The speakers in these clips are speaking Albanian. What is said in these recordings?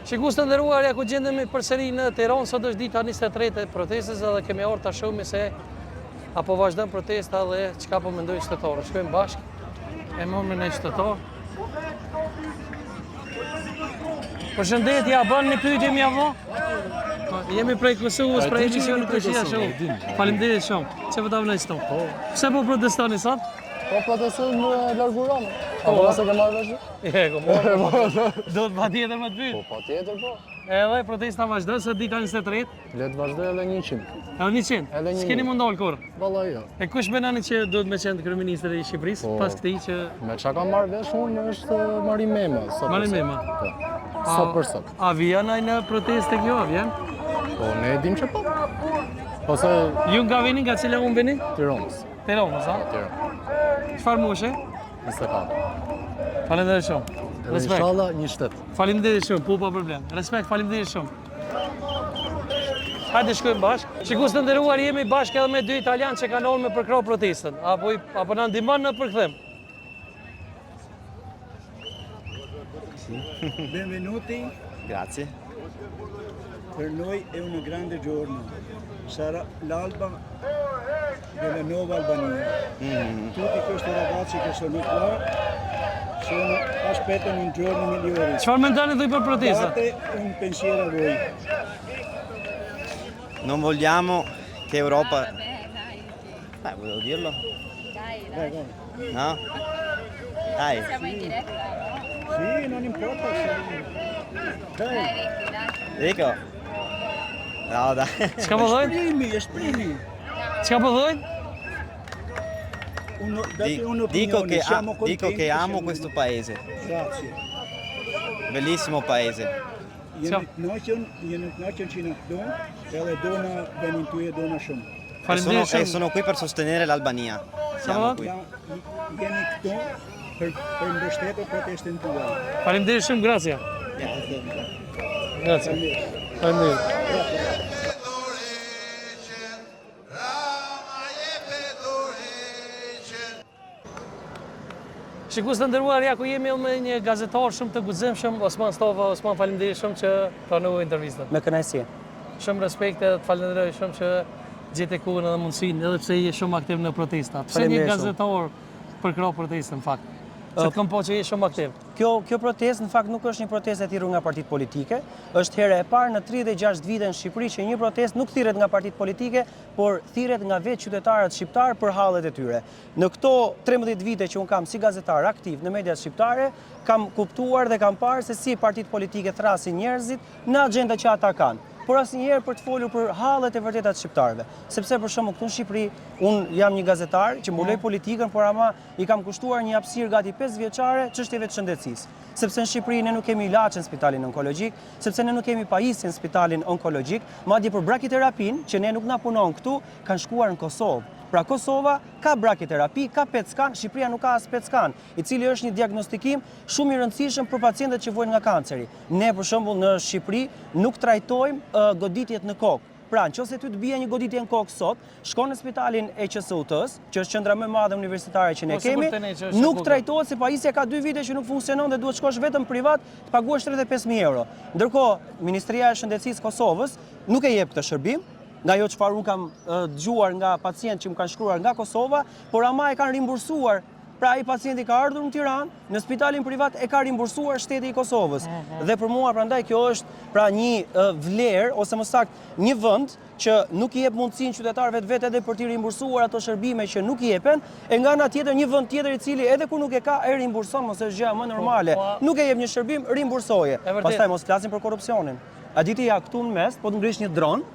Shikus të ndëruar, ja ku gjendemi përsëri në Tiranë, sot është dita 23 e protestës dhe kemi orë të shumë se apo vazhdon protesta dhe çka po mendojnë qytetarët. Shkojmë bashkë, e morëm në qytetar. Përshëndetje, a bën një pyetje mi avë? Jemi prej Kosovës, prej emisionit Këshia shumë. Faleminderit shumë. Çe vëta vënë sot? Pse po protestoni sot? Po protestojmë në larguron. Apo nëse ke marrë vesh? E, ko morë. Do të patjetër më të pyet. Po patjetër po. Edhe protesta vazhdon sot dita 23. Le të vazhdoj edhe 100. Edhe 100. Edhe 100. S'keni mundol kur. Vallai jo. E kush menoni që duhet me qenë kryeministri i Shqipërisë Po. pas këtij që Me çka kam marrë vesh unë është Marim Mema. Marim Mema. Po. Sot për sot. A vjen ai në protestë kjo, a vjen? Po ne e dim që po. Ose Ju nga vini, nga cila unë vini? Tiranës. Tiranës, a? Tiranë. Çfarë moshe? 24. Faleminderit shumë. Edhe Respekt. inshallah një shtet. Faleminderit shumë, pa problem. Respekt, faleminderit shumë. Hajde shkojmë bashkë. Shikus të nderuar, jemi bashkë edhe me dy italianë që kanë ardhur me përkrah protestën. Apo na ndihmon në përkthem. Benvenuti, Grazie. per noi è un grande giorno. Sarà l'alba della nuova Albania. Tutti questi ragazzi che sono qua aspettano un giorno migliore. Çfarë mendoni ti për protestën? Date un pensiero a voi. Non vogliamo che Europa... Dai, volevo dirlo? Vai, vai. No? Dai. Siamo in diretta, no? Sì, non importa. Dai, Dico? No, dai. Çka po thonë? esprimi. Çka po thonë? Date Dico un'opinione, siamo dico contenti. che amo siamo- questo paese. Grazie. Bellissimo paese. Jemi knoqën që në këtu, edhe dona venin tuaj dona shumë. Faleminderit E shumë. sono qui per sostenere l'Albania. Siamo Ciao. qui. Jemi këtu për mbështetur protestën tuaj. Faleminderit shumë, gracia. Grazie. Faleminderit. Shikus të ndëruar, ja ku jemi me një gazetar shumë të guximshëm, Osman Stova. Osman, faleminderit shumë që pranove intervistën. Me kënaqësi. Shumë respekt edhe të falenderoj shumë që gjete kohën edhe mundësinë, edhe pse je shumë aktiv në protesta. Pse një Faleminderit shumë. gazetar përkrah protestën në fakt? Se të kam po që je shumë aktiv. Kjo protestë në fakt nuk është një protestë e thirrur nga partitë politike, është hera e parë në 36 vite në Shqipëri që një protestë nuk thirret nga partitë politike, por thirret nga vetë qytetarët shqiptar për hallet e tyre. Në këto 13 vite që un kam si gazetar aktiv në mediat shqiptare, kam kuptuar dhe kam parë se si partitë politike thrasin njerëzit në agenda që ata kanë. Por asnjëherë për të folur për hallet e vërteta të shqiptarëve. Sepse për shembull këtu në Shqipëri unë jam një gazetar që mbuloj politikën, por ama i kam kushtuar një hapësirë gati 5 vjeçare çështjeve të shëndetësisë. Sepse në Shqipëri ne nuk kemi ilaç në spitalin onkologjik, sepse ne nuk kemi pajisje në spitalin onkologjik, madje për brakiterapin që ne nuk na punon këtu, kanë shkuar në Kosovë. Pra Kosova ka brakiterapi, ka PET scan, Shqipëria nuk ka as PET scan, i cili është një diagnostikim shumë i rëndësishëm për pacientët që vojnë nga kanceri. Ne për shembull në Shqipëri nuk trajtojmë goditjet në kokë. Pra, nëse ty të bie një goditje në kokë sot, shkon në spitalin e QSUT-s, që është qendra më e madhe universitare që ne kemi, nuk trajtohet se pajisja ka 2 vite që nuk funksionon dhe duhet shkosh vetëm privat të paguash 35.000 euro. Ndërkohë, Ministria e Shëndetësisë Kosovës nuk e jep këtë shërbim, nga jo çfarë unë kam dëgjuar nga pacientë që më kanë shkruar nga Kosova, por ama e kanë rimbursuar. Pra ai pacienti ka ardhur në Tiranë, në spitalin privat e ka rimbursuar shteti i Kosovës. Dhe për mua prandaj kjo është pra një vlerë ose më saktë një vend që nuk i jep mundësinë qytetarëve vetë edhe për të rimbursuar ato shërbime që nuk i jepen, e nga ana tjetër një vend tjetër i cili edhe kur nuk e ka e rimburson, mos është gjë më normale. Nuk e jep një shërbim, rimbursoje. Pastaj mos flasim për korrupsionin. A diti ja këtu në mes, po të ngrish një dron,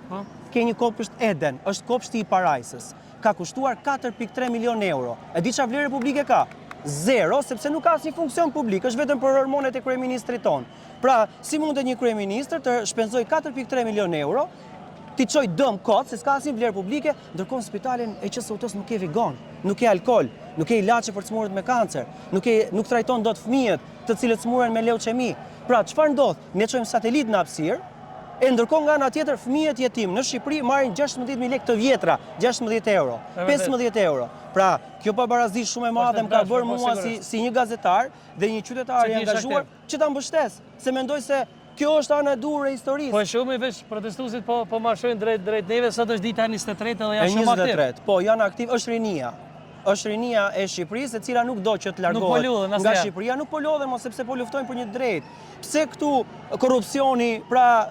ke një kopsht Eden, është kopshti i Parajsës. Ka kushtuar 4.3 milion euro. E di çfarë vlerë publike ka? Zero, sepse nuk ka asnjë funksion publik, është vetëm për hormonet e kryeministrit ton. Pra, si mundet një kryeministër të shpenzoj 4.3 milion euro, ti çoj dëm kot, se s'ka asnjë vlerë publike, ndërkohë në spitalin e QSUT-s nuk ke vigon, nuk ke alkool, nuk ke ilaçe për të smurët me kancer, nuk trajton dot fëmijët të cilët smuren me leuqemi. Pra, çfarë ndodh? Ne çojmë satelit në hapësirë, E ndërkohë nga ana tjetër fëmijët jetim në Shqipëri marrin 16.000 lekë të vjetra, 16 euro, 15 euro. Pra, kjo pabarazi shumë e madhe më ka bërë mua si një gazetar dhe një qytetar i angazhuar që ta mbështes, se mendoj se kjo është ana e durë e historisë. Po shumë i veç protestuesit po marshojnë drejt neve, sot është dita 23 dhe janë shumë aktiv. 23, po janë aktiv, është rinia. Është rinia e Shqipërisë, e cila nuk do që të largohet nga Shqipëria, nuk po lodhen, sepse po luftojnë për një drejt. Pse këtu korrupsioni pra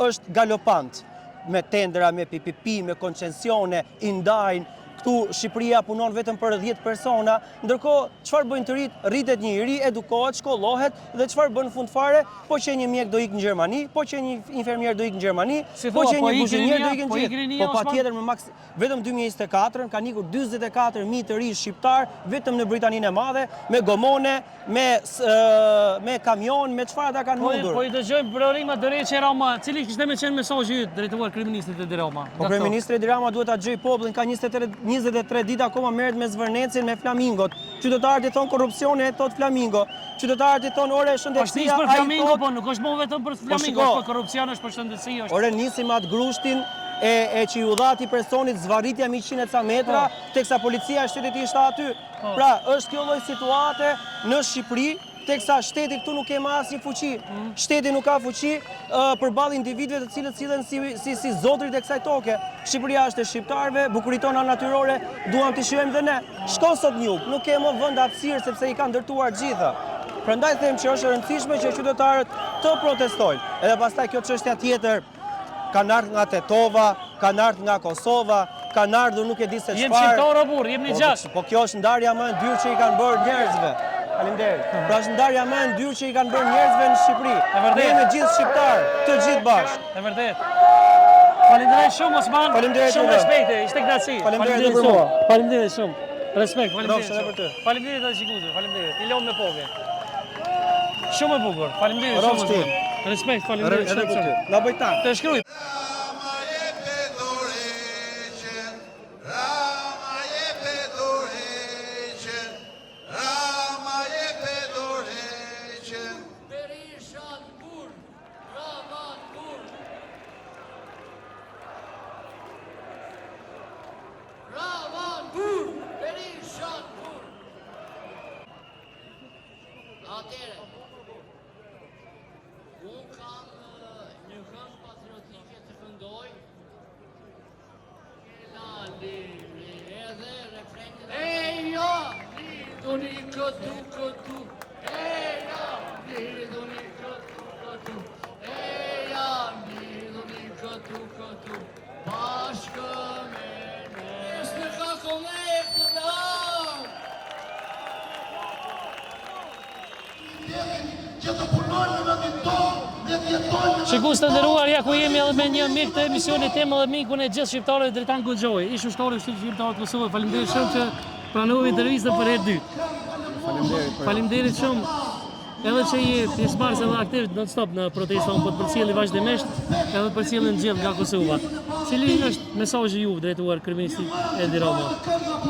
është galopant, me tendera, me PPP, me koncensione, i ndajnë. Këtu Shqipëria punon vetëm për 10 persona, ndërkohë çfarë bëjnë të rit? Rritet një i ri, edukohet, shkollohet dhe çfarë bën fund fare? Po që një mjek do ikë në Gjermani, po që një infermier do ikë në Gjermani, po që një buzinier do ikë në gjithë. Po patjetër vetëm 2024 kanë ikur 44.000 të rinj shqiptar vetëm në Britaninë e Madhe, me gomone, me kamion, me çfarë ata kanë mundur. Po i dëgjojmë Brorima Doreci Rama, cili kishte më qenë mesazhi yt drejtuar kryeministrit Edi Rama. Po kryeministri Edi Rama duhet ta dëgjoj popullin, ka 23 ditë akoma merret me zvërnecin me flamingot. Qytetarët i thon korrupsioni, e thot flamingo. Qytetarët i thon ore shëndetësia, ai flamingo, po nuk është më vetëm për flamingo, po korrupsioni është për shëndetësi është. Ore nisim atë grushtin e që ju dhati personit zvarritja 100 ca metra, teksa policia e shtetit ishte aty. Pra, është kjo lloj situate në Shqipëri, teksa shteti këtu nuk kema asnjë fuqi. Shteti nuk ka fuqi përballë individëve të cilët sillen si zotërit e kësaj toke. Shqipëria është e shqiptarëve, bukuritë tona natyrore duam t'i shijojmë dhe ne. Shkon sot në jug, nuk ke më vend aftësirë sepse i kanë ndërtuar gjitha. Prandaj them që është e rëndësishme që qytetarët të protestojnë. Edhe pastaj kjo çështja tjetër kanë ardhur nga Tetova, kanë ardhur nga Kosova, kanë ardhur nuk e di se çfarë. Jem shqiptar o burr, jem një gjash. Po kjo është ndarja më e ndyrë që i kanë bërë njerëzve. Faleminderit. Pra është ndarja më e ndyrë që i kanë bërë njerëzve në Shqipëri. Ne jemi gjithë shqiptar, të gjithë bashkë. E vërtet. Faleminderit shumë Osman. Shumë respekte, ishte kënaqësi. Faleminderit për mua. Faleminderit shumë. Respekt, faleminderit. Për ty. Faleminderit edhe shikuesve, faleminderit. I lëm me povje. Shumë e bukur. Faleminderit shumë. Respekt, faleminderit shumë. Na bëj ta. Të shkruaj. Atere, unë kam një këngë patriotike të këndoj. Edhe refrenin Eja, liduni këtu. Eja, liduni këtu. Eja, liduni këtu. Bashkë me ne. Së ka konek të da. Shikues të nderuar, ja ku jemi edhe me një mik të emisionit tim edhe mikun e gjithë shqiptarëve Dritan Goxhoi, ish ushtori i shqiptarëve të Kosovës. Faleminderit shumë që pranove intervistën për herë dytë. Faleminderit shumë. Edhe që je pjesëmarrës edhe aktiv non-stop në proteston, po të përcjelli vazhdimisht, edhe të përcjellin gjithë nga Kosova. Cili është mesazhi juve drejtuar kryeministit Edi Rama?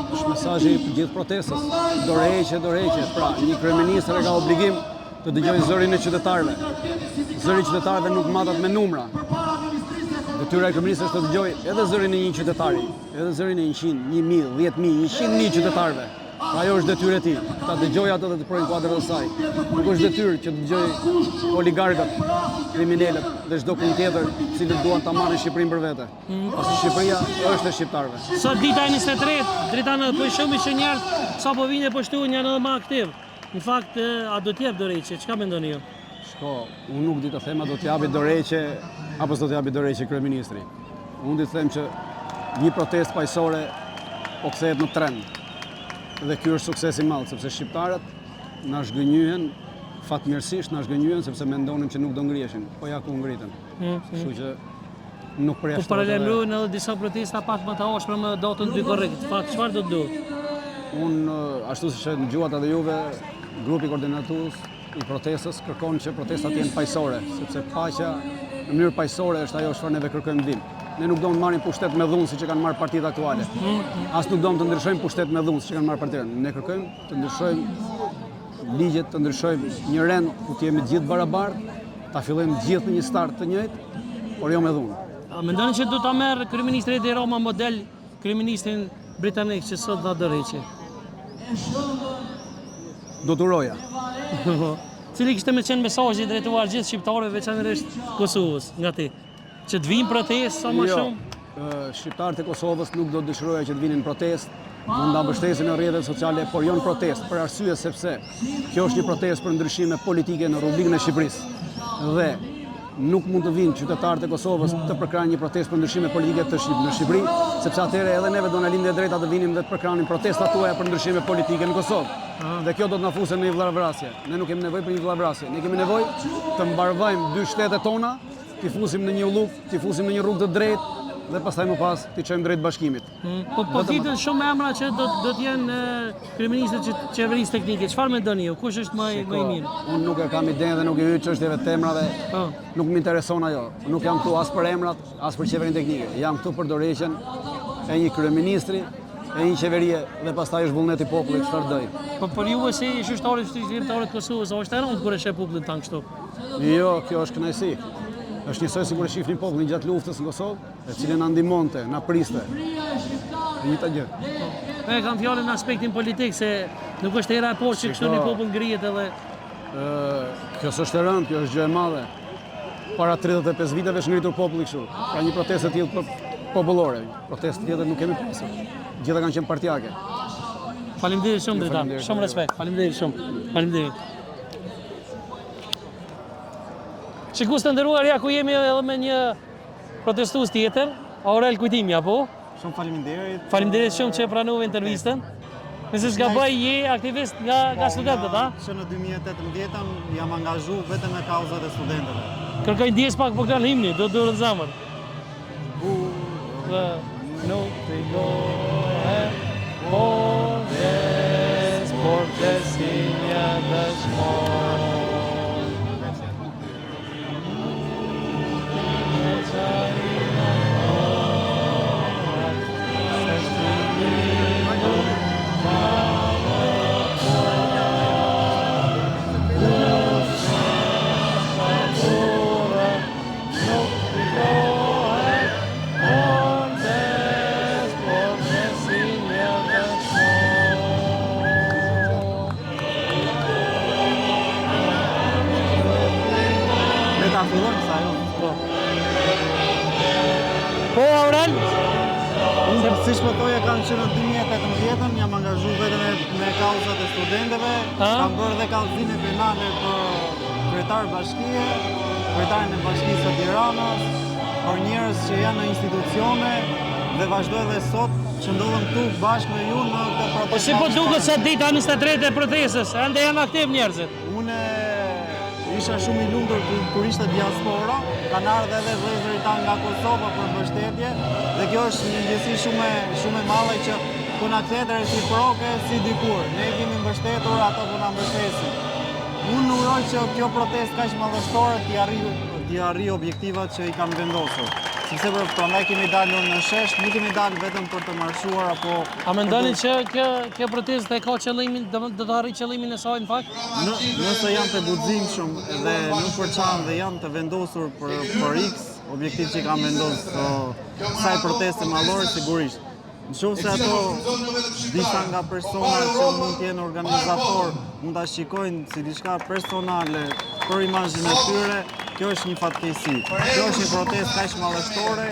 Është mesazhi për gjithë protestës. Dorëheqje. Pra, një kryeministër ka obligim të dëgjojë zërin e qytetarëve. Zëri i qytetarëve nuk matet me numra. Detyra e kryeministit është të dëgjojë edhe zërin e një qytetari, edhe zërin e 100, 1000, 10.000, 100.000 qytetarëve. Pra ajo është detyrë e tij, ta dëgjojë ato dhe të projnë kuadrën e saj. Nuk është detyrë që të dëgjojë oligarkët, kriminalët dhe çdo kun tjetër, të cilët duan ta marrin Shqipërinë për vete. Pasi Shqipëria është e shqiptarëve. Sot dita 23, Dritan po shumë që njerëz sapo vinë po shtuan janë edhe më aktiv. Në fakt, a do t'jap dorëheqje? Çka mendoni ju? Shko, unë nuk di të them a do t'japi dorëheqje apo s'do t'japi dorëheqje kryeministri. Unë di të them që një protestë paqësore po kthehet në trend. Dhe ky është sukses i madh sepse shqiptarët na zhgënjyen, fatmirësisht na zhgënjyen sepse mendonin që nuk do ngriheshin, po ja ku ngritën. Kështu që nuk përjashtohet. Po paralajmërojnë edhe disa protesta pak më të ashpra më datën 2 korrekt. Fakt çfarë do të duhet? Unë ashtu siç e dëgjuat edhe juve, grupi koordinatues i protestës kërkon që protestat jenë paqësore, sepse paqja në mënyrë paqësore është ajo çfarë neve kërkojmë vim. Ne nuk do të marrim pushtet me dhunë siç e kanë marrë partitë aktuale. As nuk do të ndryshojmë pushtet me dhunë siç e kanë marrë partitë. Ne kërkojmë të ndryshojmë ligjet, të ndryshojmë një rend ku të jemi të gjithë barabartë, ta fillojmë gjithë në një start të njëjtë, por jo me dhunë. A mendoni që do ta merr kryeministri Edi Rama model kryeministrin britanik që sot dha dorëheqje? Do t'uroja. Cili kishte me qenë mesazhi drejtuar gjithë shqiptarëve, veçanërisht Kosovës, nga ti? Që të vinë protestë sa më shumë? Shqiptarët e Kosovës nuk do të dëshiroja që të vinin protestë, mund ta mbështesin në rrjetet sociale, por jo në protestë, për arsye sepse kjo është një protestë për ndryshime politike në Republikën e Shqipërisë. Dhe nuk mund të vinë qytetarët e Kosovës të përkrajnë një protestë për ndryshime politike në Shqipëri, sepse atëherë edhe neve do na lindë drejta të vinim dhe të përkranim protestat tuaja për ndryshime politike në Kosovë. Dhe kjo do të na fusë në një vllaravrasje. Ne nuk kemi nevojë për një vllaravrasje. Ne kemi nevojë të mbarvojmë dy shtetet tona, t'i fusim në një lluk, t'i fusim në një rrugë të drejtë dhe pastaj më pas t'i çojmë drejt bashkimit. Po fitën shumë emra që do të jenë kryeministët e qeverisë teknike. Çfarë mendoni ju? Kush është më i mirë? Unë nuk e kam idenë dhe nuk e hyj çështjeve të emrave. Nuk më intereson ajo. Nuk jam këtu as për emrat, as për qeverinë teknike. Jam këtu për dorëheqjen e një kryeministri, e një qeverie dhe pastaj është vullneti i popullit çfarë doj. Po për ju si shqiptarët të Kosovës, a është e rëndë kur e sheh popullin tan kështu? Jo, kjo është kënaqësi. Është njësoj sikur e shihnin popullin gjatë luftës në Kosovë, e cili na ndihmonte, na priste. Njëta gjë. Ne kam fjalën në aspektin politik se nuk është era e poshtë që kështu një popull ngrihet edhe kjo s'është e rëndë, kjo është gjë e madhe. Para 35 viteve është ngritur populli kështu. Pra një protestë të tillë popullore. Protestë tjetër nuk kemi pasur. Gjitha kanë qenë partijake. Faleminderit shumë drejtar. Shumë respekt. Faleminderit shumë. Faleminderit. Shikues të nderuar, ja ku jemi edhe me një protestues tjetër, Aurel Kujtimi apo? Shumë faleminderit. Faleminderit shumë që pranove intervistën. Nëse s'gaboj, je aktivist nga studentët, a? Që në 2018 jam angazhu vetëm me kauzat e studentëve. Kërkoj ndjes pak për kanë himni, do durën zamër. Nuk të gohe, por besimja dëshmon. Po, Aurel? Unë si shpëtoja kanë që në 2018 jam angazhu vetëm me kauzat e studentëve, kam bërë dhe kallëzime penale për kryetar bashkie, kryetarin e bashkisë së Tiranës, për njerëz që janë në institucione dhe vazhdoj edhe sot që ndodhem këtu bashkë me ju në këtë protestë. Po si po duket sa dita 23 e protestës, ende janë aktiv njerëzit. Unë isha shumë i lumtur kur ishte diaspora, kanë ardhur edhe vëllezërit tanë nga Kosova për mbështetje dhe kjo është një ndjesi shumë e madhe që po na kthehet reciproke si dikur. Ne kemi mbështetur ato që na mbështesin. Unë uroj që kjo protestë kaq madhështore t'i arrijë objektivat që i kanë vendosur. Sepse prandaj kemi dalë në shesh, nuk kemi dalë vetëm për të marshuar apo. A mendoni që kjo protestë ka qëllimin, do të arrijë qëllimin e saj në fakt? Nëse janë të guximshëm dhe nuk përçan dhe janë të vendosur për X objektiv që kanë vendosur kësaj proteste mallore sigurisht. Nëse ato disa nga personat që mund të jenë organizator mund ta shikojnë si diçka personale për imazhin e tyre, kjo është një fatkeqësi. Kjo është një protestë kaq madhështore,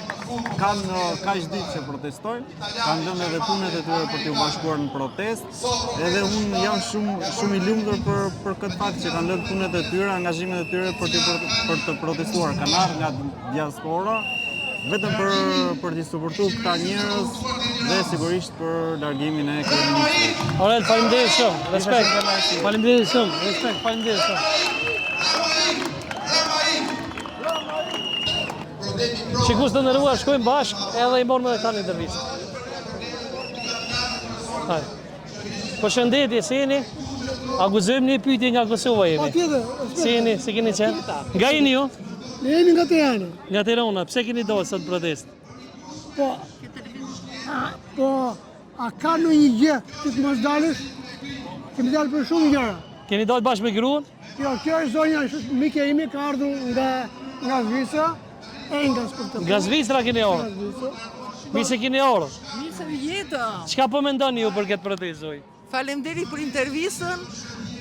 kanë kaq ditë që protestojnë, kanë lënë edhe punët e tyre për t'u bashkuar në protestë, edhe unë jam shumë i lumtur për këtë fakt që kanë lënë punët e tyre, angazhimet e tyre për të protestuar. Kanë ardhur nga diaspora vetëm për t'i suportuar këta njerëz dhe sigurisht për largimin e kryeministrit. Aurel, faleminderit shumë. Respekt. Faleminderit shumë. Respekt, faleminderit shumë. Shikues të nderuar, shkojmë bashkë edhe i morëm edhe tani intervistë. Hajde. Përshëndetje, si jeni? A guxojmë një pyetje nga Kosova jemi? Patjetër. Si jeni? Si keni qenë? Nga jeni ju? Ne jemi nga Tirana. Nga Tirana. Pse keni dalë sot protestë? Po, a ka ndonjë gjë që të mos dalësh? Kemi dalë për shumë gjëra. Keni dalë bashkë me gruan? Jo, kjo është zonja, mike imi ka ardhur nga Zvicra, engas për të. Nga Zvicra keni orë? Mi se keni orë? Mirë se vjeta. Çka po mendoni ju për këtë protestë, zoj? Faleminderit për intervistën.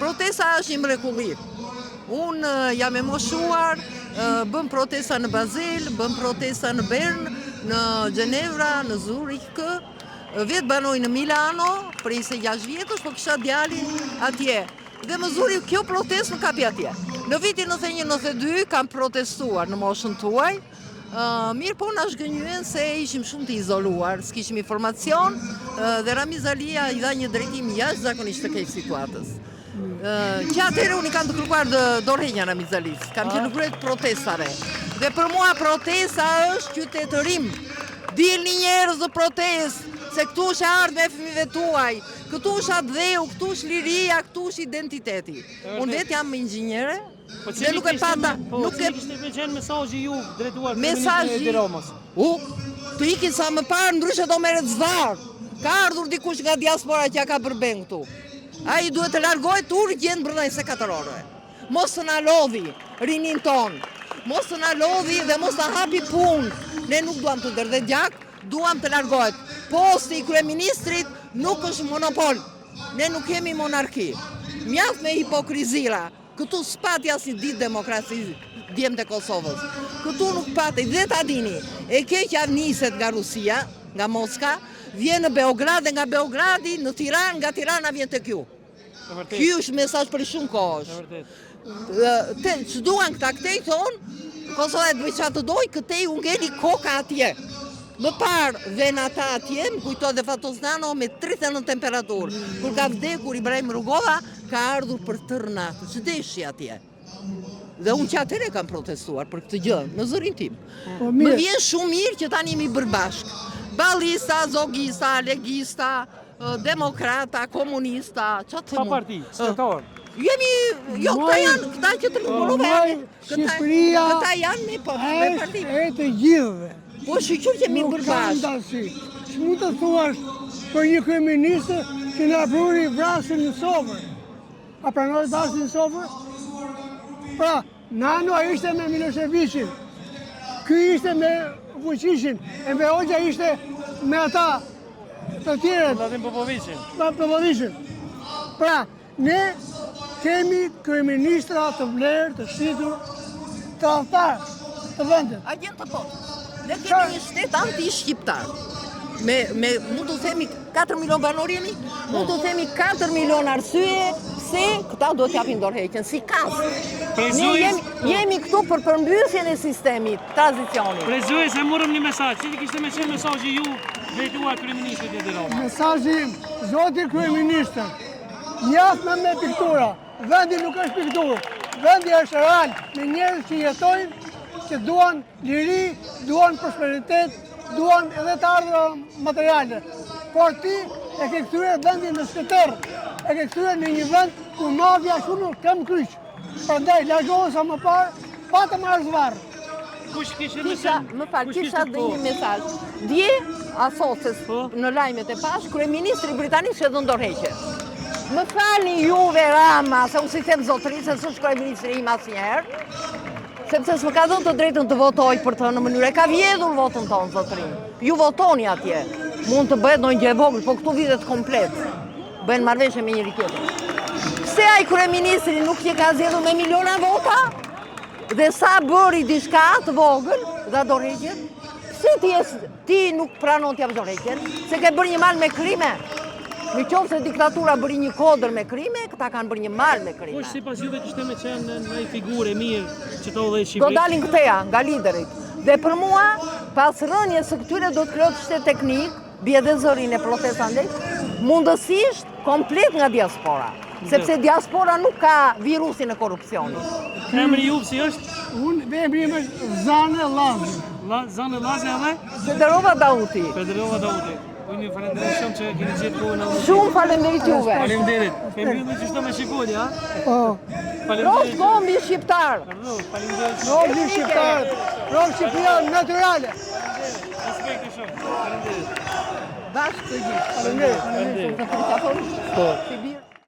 Protesta është një mrekulli. Unë jam e moshuar, bëm protesta në Basel, bëm protesta në Bern, në Gjenevra, në Zurich, vetë banoj në Milano, për 26 vjetësh, po kisha djalin atje. Dhe më zuri kjo protestë më kapi atje. Në vitin 91-92 kam protestuar në moshën tuaj, mirë po na shgënjyen se ishim shumë të izoluar, s'kishim informacion dhe Ramiz Alia i dha një drejtim jashtëzakonisht të keq situatës. Që atëherë unë kam të kërkuar dorëheqjen Ramiz Alis, kam qenë kryet protestare. Dhe për mua protesta është qytetërim. Dilni njerëz në protestë, se këtu është ardhmë e fëmijëve tuaj, këtu është dheu, këtu është liria, këtu është identiteti. Unë vetë jam inxhiniere, dhe nuk e pata, nuk e kishte pëlqen mesazhi ju drejtuar mesazhi të Romës. Të ikin sa më parë, ndryshe do merret zvar. Ka ardhur dikush nga diaspora që ja ka bërben këtu. Ai duhet të largohet Turqien brenda 24 orëve. Mos të na lodhi rinin ton. Mos të na lodhi dhe mos ta hapi punë. Ne nuk duam të derdhë gjak, duam të largohet. Posti i kryeministrit nuk është monopol. Ne nuk kemi monarki. Mjaft me hipokrizira. Këtu s'pati asnjë ditë demokraci djemtë e Kosovës. Këtu nuk pati, dhe ta dini, e keqja niset nga Rusia, nga Moska, vjen në Beograd dhe nga Beogradi në Tiranë, nga Tirana vjen tek ju. Ky është mesazh për shumë kohësh. Ç'duan këta këtej thonë, Kosova e bëj çfarë të doj, këtej u ngeli koka atje. Më parë vjen ata atje, më kujtohet dhe Fatosnano me 39 temperaturë. Kur ka vdekur Ibrahim Rugova, ka ardhur për tërë natë, ç'deshi atje. Dhe unë që atëre kam protestuar për këtë gjë, në zërin tim. Më vjen shumë mirë që tani jemi bërë bashkë. Ballista, zogista, legista, demokrata, komunista, që të Pa parti, stërtor. Jemi, jo, këta janë, këta që të lumurove janë, Shqipëria këta janë me parti. është e të gjithëve. Po shqyqyr që jemi bërë bashkë. S'mund të thuash për një kryeministë që na pruri vrasin në Sofër. A pranoj vrasin në Sofër? Pra, Nano ishte me Miloševićin, ky ishte me Vučićin, e me Hoxha ishte me ata të tjerët. Vladimir Popovićin. Popovićin. Pra, ne kemi kryeministra të vlerë, të shitur, të altar, të vendet. Agent të potë. Ne kemi një shtet anti-shqiptar. Mund të themi 4 milion banor jemi, mund të themi 4 milion arsye pse këta do t'japin dorëheqjen si kast. Ne jemi këtu për përmbysjen e sistemit, tranzicionit. Prezoj se morëm një mesazh. Cili kishte më qenë mesazhi ju drejtuar kryeministrit e Tiranës? Mesazhi zoti kryeminist. Mjaft me piktura. Vendi nuk është pikturë. Vendi është real me njerëz që jetojnë, që duan liri, duan prosperitet, duan edhe të ardhra materiale. Por ti e ke kthyer vendin në skëtër, e ke kthyer në një vend ku mafia shumë kam kryq. Prandaj largohu sa më parë, pa të marrë zvarr. Kush kishte Më falë, kisha dhe një mesazh. Dje, asoces në lajmet e pash, kryeministri britanik që dhënë dorëheqje. Më falni juve Rama, se unë si them zotëri, se s'është kryeministri im asnjëherë, sepse s'më ka dhënë të drejtën të votoj për të në mënyrë. E ka vjedhur votën tonë, zotërin. Ju votoni atje. Mund të bëhet ndonjë gjë e vogël, po këtu vitet komplet. Bëhen marrëveshje me njëri tjetrin. Pse ai kryeministri nuk që ka zgjedhur me miliona vota? Dhe sa bëri diçka të vogël, dha dorëheqjen? Pse ti nuk pranon t'jap dorëheqjen? Se ke bërë një mal me krime? Në qoftë se diktatura bëri një kodër me krime, këta kanë bërë një mal me krime. Kush sipas juve kishte më qenë një figurë e mirë që të udhëhej Do Shqipërinë? dalin këteja nga liderit. Dhe për mua, pas rënjes së këtyre do të krijohet shtet teknik, bie dhe zërin e protestantëve, mundësisht komplet nga diaspora. Sepse diaspora nuk ka virusin e korrupsionit. Emri ju si është? Unë emri im është Zane Llazi. Zane Llazi edhe? Federova Dauti. Federova Dauti. Unë ju falenderoj shumë që keni gjetur kohën në Shumë faleminderit juve. Faleminderit. Kemi mbyllur që çdo me shikoni, ha? Po. Faleminderit. Kombi shqiptar. Faleminderit. Robi shqiptar, robi shqiptar natyrale. Respekti shumë. Faleminderit. Bashkë të gjithë. Faleminderit. Po.